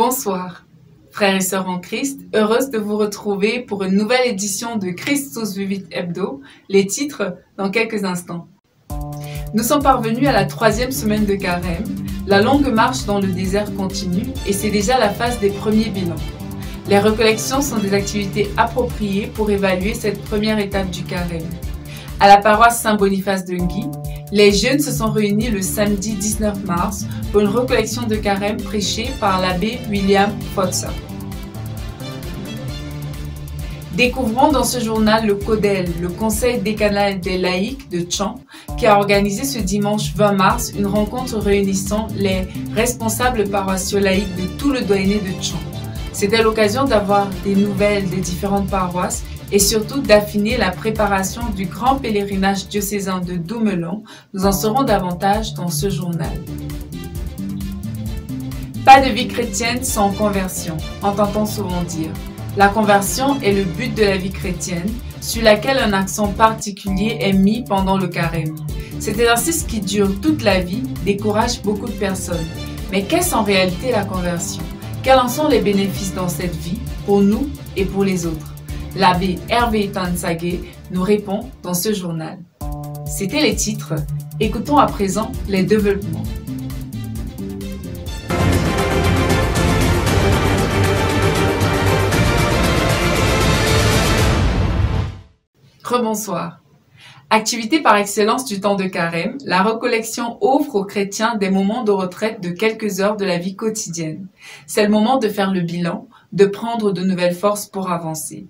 Bonsoir, frères et sœurs en Christ, heureuse de vous retrouver pour une nouvelle édition de Christus Vivit Hebdo, les titres dans quelques instants. Nous sommes parvenus à la 3e semaine de Carême, la longue marche dans le désert continue et c'est déjà la phase des premiers bilans. Les recollections sont des activités appropriées pour évaluer cette première étape du Carême. À la paroisse Saint-Boniface de Ngui, les jeunes se sont réunis le samedi 19 mars pour une recollection de Carême prêchée par l'abbé William Fotsa. Découvrons dans ce journal le CODEL, le Conseil décanal des laïcs de Tchang, qui a organisé ce dimanche 20 mars une rencontre réunissant les responsables paroissiaux laïcs de tout le doyenné de Tchang. C'était l'occasion d'avoir des nouvelles des différentes paroisses et surtout d'affiner la préparation du grand pèlerinage diocésain de Doumelon. Nous en saurons davantage dans ce journal. Pas de vie chrétienne sans conversion, entend-on souvent dire. La conversion est le but de la vie chrétienne, sur laquelle un accent particulier est mis pendant le carême. Cet exercice qui dure toute la vie décourage beaucoup de personnes. Mais qu'est-ce en réalité la conversion? Quels en sont les bénéfices dans cette vie, pour nous et pour les autres? L'abbé Hervé Tansagé nous répond dans ce journal. C'était les titres. Écoutons à présent les développements. Rebonsoir. Activité par excellence du temps de carême, la recollection offre aux chrétiens des moments de retraite de quelques heures de la vie quotidienne. C'est le moment de faire le bilan, de prendre de nouvelles forces pour avancer.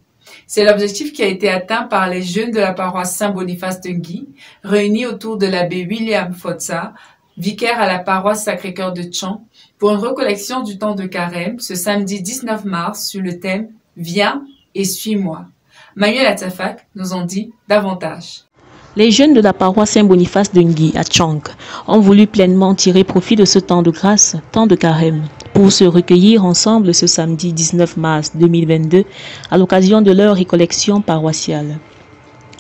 C'est l'objectif qui a été atteint par les jeunes de la paroisse Saint-Boniface de Ngui, réunis autour de l'abbé William Fotsa, vicaire à la paroisse Sacré-Cœur de Tchang, pour une recollection du temps de carême ce samedi 19 mars sur le thème « Viens et suis-moi ». Manuel Atafak nous en dit davantage. Les jeunes de la paroisse Saint-Boniface de Ngui à Tchang ont voulu pleinement tirer profit de ce temps de grâce, temps de carême, pour se recueillir ensemble ce samedi 19 mars 2022 à l'occasion de leur récollection paroissiale.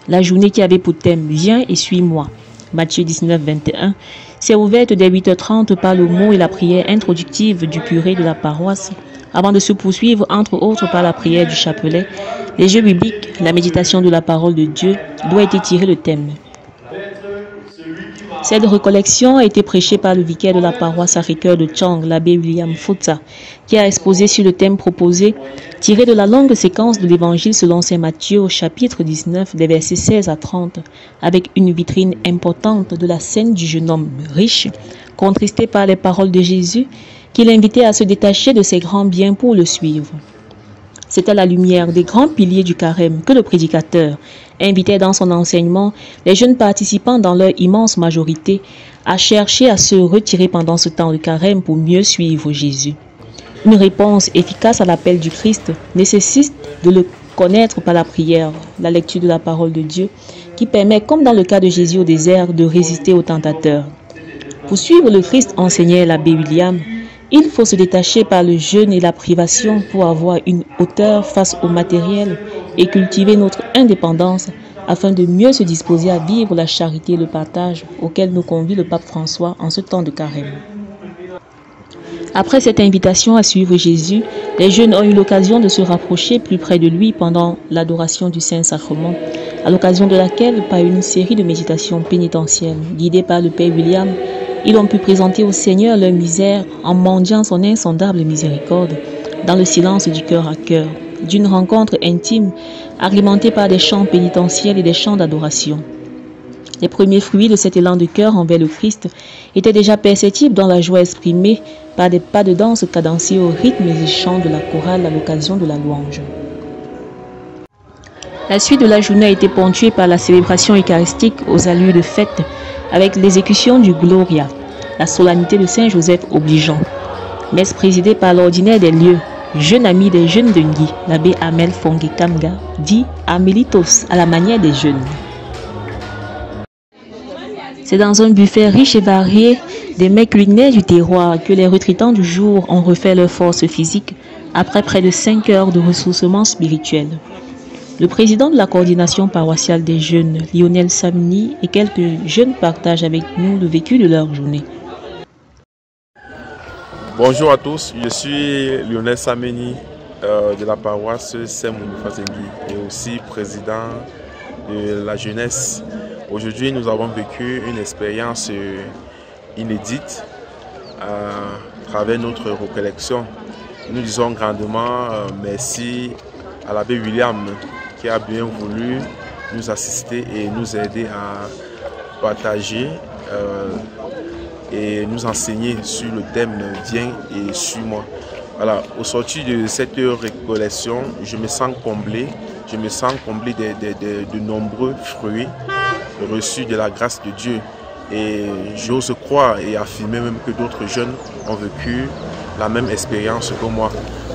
La journée qui avait pour thème « Viens et suis-moi » Matthieu 19, 21, s'est ouverte dès 8h30 par le mot et la prière introductive du curé de la paroisse, avant de se poursuivre entre autres par la prière du chapelet, les jeux bibliques, la méditation de la parole de Dieu, d'où a été tiré le thème. Cette recollection a été prêchée par le vicaire de la paroisse Sacré-Cœur de Tchang, l'abbé William Fotsa, qui a exposé sur le thème proposé, tiré de la longue séquence de l'évangile selon saint Matthieu au chapitre 19, des versets 16 à 30, avec une vitrine importante de la scène du jeune homme riche, contristé par les paroles de Jésus, qui l'invitait à se détacher de ses grands biens pour le suivre. C'est à la lumière des grands piliers du carême que le prédicateur invitait dans son enseignement les jeunes participants dans leur immense majorité à chercher à se retirer pendant ce temps de carême pour mieux suivre Jésus. Une réponse efficace à l'appel du Christ nécessite de le connaître par la prière, la lecture de la parole de Dieu, qui permet, comme dans le cas de Jésus au désert, de résister aux tentateurs. Pour suivre le Christ, enseignait l'abbé William, il faut se détacher par le jeûne et la privation pour avoir une hauteur face au matériel et cultiver notre indépendance afin de mieux se disposer à vivre la charité et le partage auquel nous convie le pape François en ce temps de carême. Après cette invitation à suivre Jésus, les jeunes ont eu l'occasion de se rapprocher plus près de lui pendant l'adoration du Saint-Sacrement, à l'occasion de laquelle, par une série de méditations pénitentielles guidées par le Père William, ils ont pu présenter au Seigneur leur misère en mendiant son insondable miséricorde dans le silence du cœur à cœur, d'une rencontre intime agrémentée par des chants pénitentiels et des chants d'adoration. Les premiers fruits de cet élan de cœur envers le Christ étaient déjà perceptibles dans la joie exprimée par des pas de danse cadencés au rythme des chants de la chorale à l'occasion de la louange. La suite de la journée a été ponctuée par la célébration eucharistique aux allures de fête avec l'exécution du Gloria, la solennité de Saint Joseph obligeant. Messe présidée par l'ordinaire des lieux, jeune ami des jeunes de Ngui, l'abbé Amel Fongue Kamga, dit Amelitos à la manière des jeunes. C'est dans un buffet riche et varié des mets culinaires du terroir que les retraitants du jour ont refait leur force physique après près de 5 heures de ressourcement spirituel. Le président de la coordination paroissiale des jeunes, Lionel Samni, et quelques jeunes partagent avec nous le vécu de leur journée. Bonjour à tous, je suis Lionel Sameni de la paroisse Saint-Boniface-Ngui et aussi président de la jeunesse. Aujourd'hui, nous avons vécu une expérience inédite à travers notre recollection. Nous disons grandement merci à l'abbé William qui a bien voulu nous assister et nous aider à partager et nous enseigner sur le thème Viens et suis-moi. Voilà, au sortir de cette récollection, je me sens comblé de nombreux fruits reçus de la grâce de Dieu. Et j'ose croire et affirmer même que d'autres jeunes ont vécu la même expérience que moi.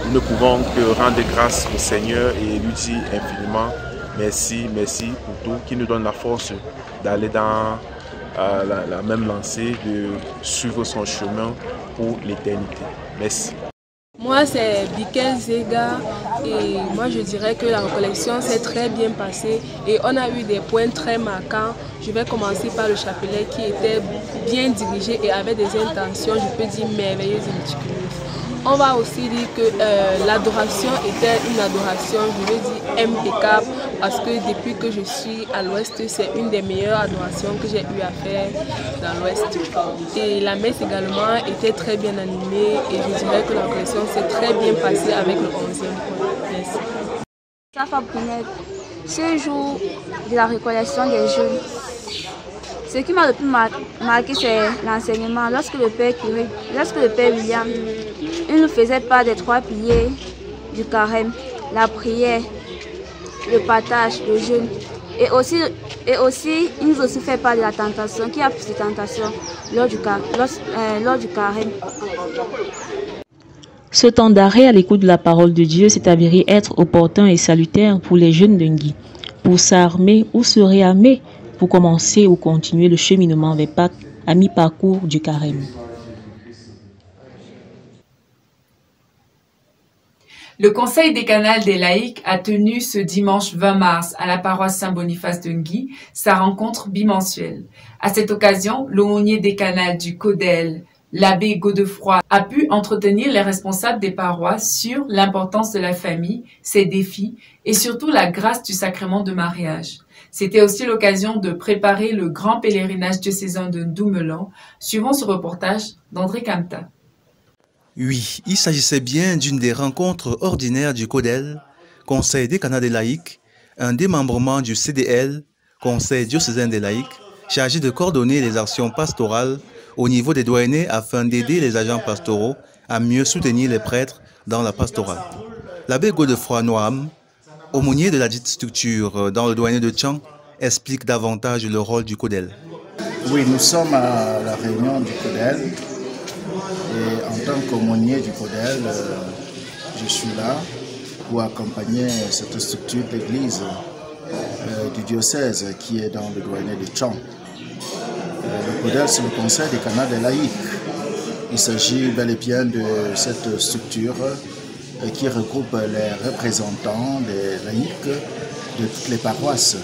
Nous ne pouvons que rendre grâce au Seigneur et lui dire infiniment merci, merci pour tout, qui nous donne la force d'aller dans la même lancée, de suivre son chemin pour l'éternité. Merci. Moi, c'est Bikel Zega et moi je dirais que la recollection s'est très bien passée et on a eu des points très marquants. Je vais commencer par le chapelet qui était bien dirigé et avait des intentions, je peux dire, merveilleuses et méticuleuses. On va aussi dire que l'adoration était une adoration, je veux dire, impeccable, parce que depuis que je suis à l'Ouest, c'est une des meilleures adorations que j'ai eu à faire dans l'Ouest. Et la messe également était très bien animée et je dirais que la recollection s'est très bien passée avec le 11e point. Merci. Safa Brunette, ce jour de la recollection des jeunes, ce qui m'a le plus marqué, c'est l'enseignement. Lorsque le Père William, il nous faisait part des 3 piliers du carême, la prière, le partage, le jeûne. Et aussi, il nous a aussi fait part de la tentation, qui a plus de tentation lors du carême. Ce temps d'arrêt à l'écoute de la parole de Dieu s'est avéré être opportun et salutaire pour les jeunes de Ngui, pour s'armer ou se réarmer, pour commencer ou continuer le cheminement vers Pâques à mi-parcours du carême. Le Conseil décanal des laïcs a tenu ce dimanche 20 mars à la paroisse Saint-Boniface de Ngui sa rencontre bimensuelle. À cette occasion, l'aumônier décanal du CODEL, l'abbé Godefroy, a pu entretenir les responsables des paroisses sur l'importance de la famille, ses défis et surtout la grâce du sacrement de mariage. C'était aussi l'occasion de préparer le grand pèlerinage diocésain de Doumelan, suivant ce reportage d'André Camta. Oui, il s'agissait bien d'une des rencontres ordinaires du CODEL, Conseil décanal des laïcs, un démembrement du CDL, Conseil diocésain des laïcs, chargé de coordonner les actions pastorales au niveau des doyennés afin d'aider les agents pastoraux à mieux soutenir les prêtres dans la pastorale. L'abbé Godefroy Noam, aumônier de la dite structure dans le doyenné de Tchang, explique davantage le rôle du CODEL. Oui, nous sommes à la réunion du CODEL et en tant qu'aumônier du CODEL, je suis là pour accompagner cette structure d'église du diocèse qui est dans le doyenné de Tchang. Le CODEL, c'est le Conseil décanal des laïcs. Il s'agit bel et bien de cette structure qui regroupe les représentants des laïcs de toutes les paroisses,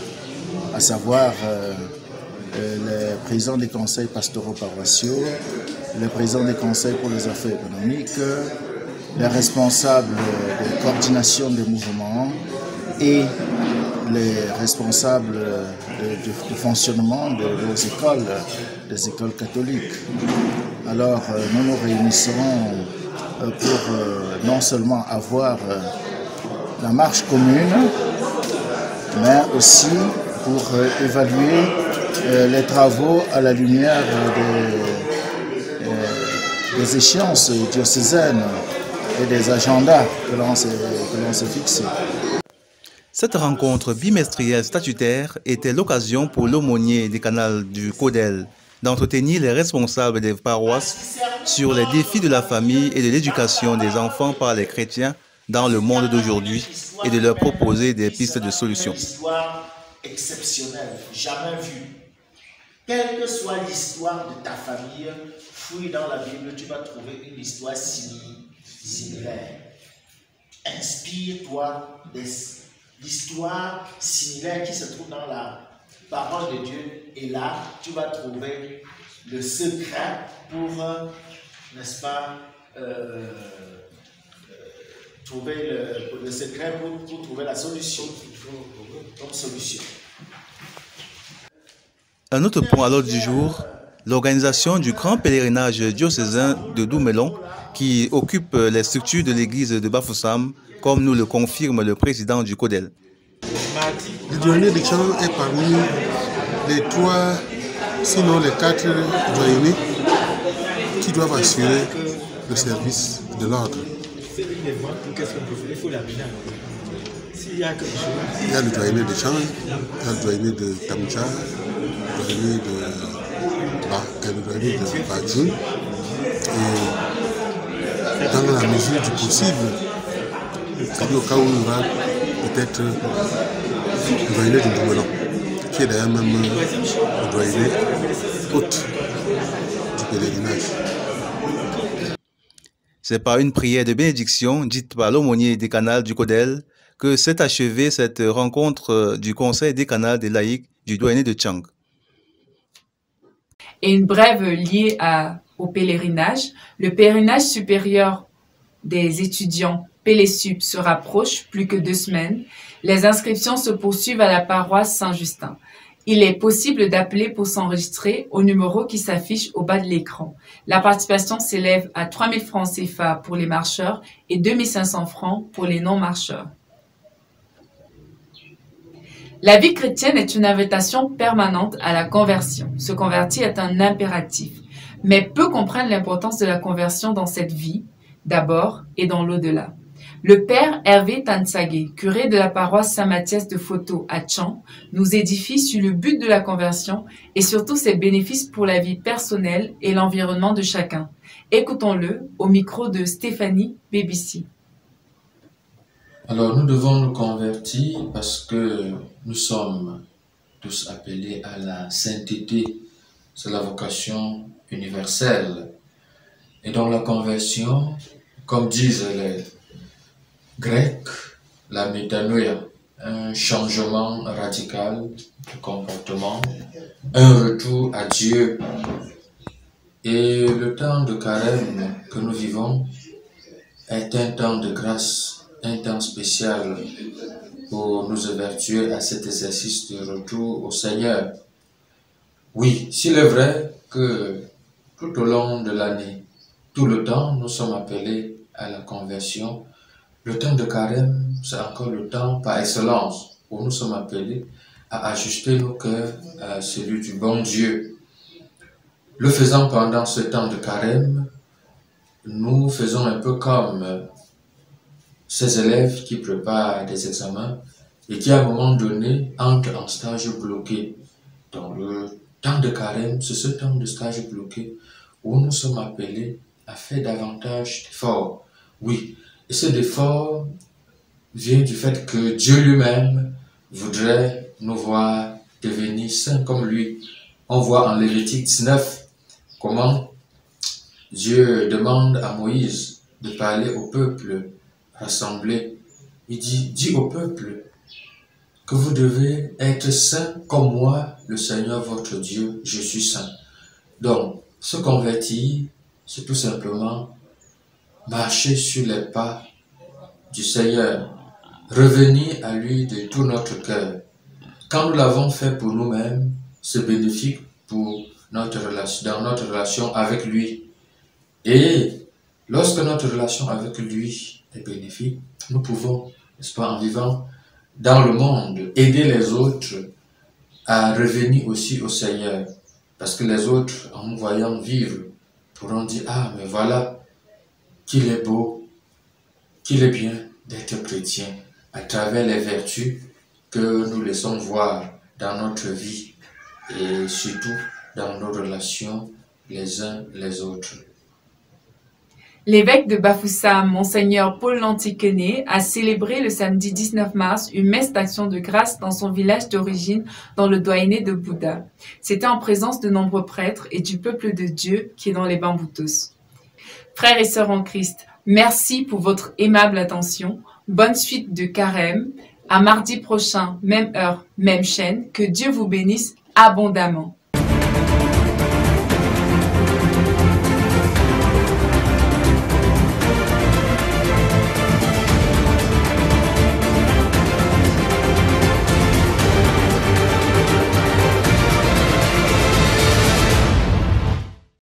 à savoir les présidents des conseils pastoraux paroissiaux, les présidents des conseils pour les affaires économiques, les responsables de coordination des mouvements et les responsables du fonctionnement de nos écoles, des écoles catholiques. Alors nous nous réunissons pour non seulement avoir la marche commune, mais aussi pour évaluer les travaux à la lumière des échéances diocésaines et des agendas que l'on s'est fixés. Cette rencontre bimestrielle statutaire était l'occasion pour l'aumônier décanal du CODEL d'entretenir les responsables des paroisses sur les défis de la famille et de l'éducation des enfants par les chrétiens dans le monde d'aujourd'hui et de leur proposer des pistes de solutions. Une histoire exceptionnelle, jamais vue. Quelle que soit l'histoire de ta famille, fouille dans la Bible, tu vas trouver une histoire similaire. Inspire-toi d'histoires similaires qui se trouvent dans la parole de Dieu. Et là, tu vas trouver le secret pour, n'est-ce pas, trouver le secret pour trouver la solution. Comme solution. Un autre point à l'ordre du jour, l'organisation du grand pèlerinage diocésain de Doumelon qui occupe les structures de l'église de Bafoussam, comme nous le confirme le président du CODEL. Le douanier de Tchang est parmi les 3, sinon les 4 douaniers qui doivent assurer le service de l'ordre. Il y a le douanier de Tchang, il y a le douanier de Tamcha, le douanier de Badjoun. Et dans la mesure du possible, c'est-à-dire au cas où il y aura peut-être le douanier de Doumelon, qui est d'ailleurs même le douanier hôte du pèlerinage. C'est par une prière de bénédiction dite par l'aumônier décanal du CODEL que s'est achevée cette rencontre du Conseil décanal des laïcs du douanier de Tchang. Et une brève liée au pèlerinage. Le pèlerinage supérieur des étudiants Pélésup se rapproche, plus que 2 semaines. Les inscriptions se poursuivent à la paroisse Saint-Justin. Il est possible d'appeler pour s'enregistrer au numéro qui s'affiche au bas de l'écran. La participation s'élève à 3 000 francs CFA pour les marcheurs et 2 500 francs pour les non-marcheurs. La vie chrétienne est une invitation permanente à la conversion. Se convertir est un impératif, mais peu comprennent l'importance de la conversion dans cette vie, d'abord, et dans l'au-delà. Le père Hervé Tansagé, curé de la paroisse Saint-Mathias de Foto à Tchang, nous édifie sur le but de la conversion et surtout ses bénéfices pour la vie personnelle et l'environnement de chacun. Écoutons-le au micro de Stéphanie Bébissi. Alors nous devons nous convertir parce que nous sommes tous appelés à la sainteté. C'est la vocation universelle. Et dans la conversion, comme disent les Grecs, la métanoïa, un changement radical de comportement, un retour à Dieu. Et le temps de carême que nous vivons est un temps de grâce, un temps spécial pour nous évertuer à cet exercice de retour au Seigneur. Oui, s'il est vrai que tout au long de l'année, tout le temps, nous sommes appelés à la conversion. Le temps de carême, c'est encore le temps par excellence où nous sommes appelés à ajuster nos cœurs à celui du bon Dieu. Le faisant pendant ce temps de carême, nous faisons un peu comme ces élèves qui préparent des examens et qui, à un moment donné, entrent en stage bloqué. Dans le temps de carême, c'est ce temps de stage bloqué où nous sommes appelés à faire davantage d'efforts. Oui, et cet effort vient du fait que Dieu lui-même voudrait nous voir devenir saints comme lui. On voit en Lévitique 19 comment Dieu demande à Moïse de parler au peuple rassemblé. Il dit au peuple que vous devez être saints comme moi, le Seigneur votre Dieu, je suis saint. Donc, se convertir, c'est tout simplement marcher sur les pas du Seigneur, revenir à lui de tout notre cœur. Quand nous l'avons fait pour nous-mêmes, c'est bénéfique pour dans notre relation avec lui. Et lorsque notre relation avec lui est bénéfique, nous pouvons, n'est-ce pas, en vivant dans le monde, aider les autres à revenir aussi au Seigneur. Parce que les autres, en nous voyant vivre, pourront dire « Ah, mais voilà, qu'il est beau, qu'il est bien d'être chrétien à travers les vertus que nous laissons voir dans notre vie et surtout dans nos relations les uns les autres. » L'évêque de Bafoussam, Monseigneur Paul Lantiquené, a célébré le samedi 19 mars une messe d'action de grâce dans son village d'origine, dans le doyenné de Bouddha. C'était en présence de nombreux prêtres et du peuple de Dieu qui est dans les Bamboutos. Frères et sœurs en Christ, merci pour votre aimable attention. Bonne suite de carême. À mardi prochain, même heure, même chaîne. Que Dieu vous bénisse abondamment.